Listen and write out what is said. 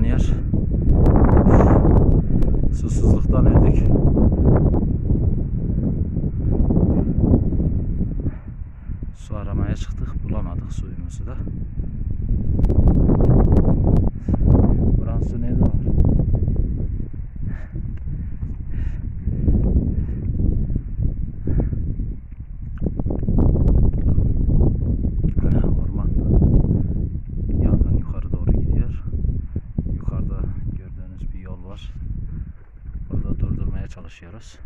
yer. Susuzluktan öldük. Su aramaya çıktık. Bulamadık suyumuzu da. Buranın su nerede var? Orman. Yangın yukarı doğru gidiyor. Yukarıda gördüğünüz bir yol var. Burada durdurmaya çalışıyoruz.